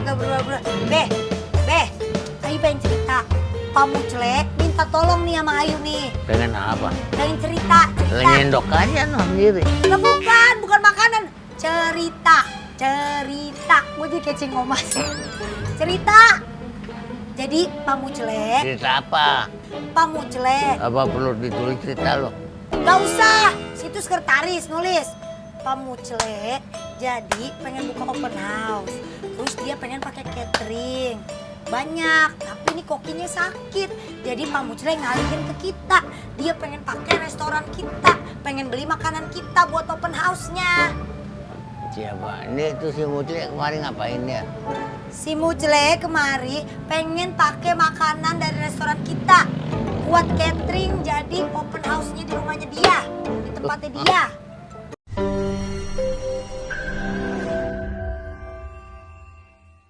gak berdua-berdua. Beh, Ayu pengen cerita. Pak Muclek minta tolong nih sama Ayu nih. Pengen apa? Pengen cerita. Nyendok aja no sendiri. Nah, bukan makanan. Cerita. Gue jadi kecing omas. Cerita. Jadi Pak Muclek. Cerita apa? Pak Muclek. Apa perlu ditulis cerita lo? Gak usah. Situ sekretaris nulis. Pak Muclek jadi pengen buka open house. Terus dia pengen pakai catering. Banyak, tapi ini kokinya sakit. Jadi Pak Muclek ngalihin ke kita. Dia pengen pakai restoran kita. Pengen beli makanan kita buat open house-nya. Siapa? Ini tuh si Muclek kemarin ngapain dia? Si Muclek kemari pengen pakai makanan dari restoran kita buat catering, jadi open house-nya di rumahnya dia, di tempatnya dia.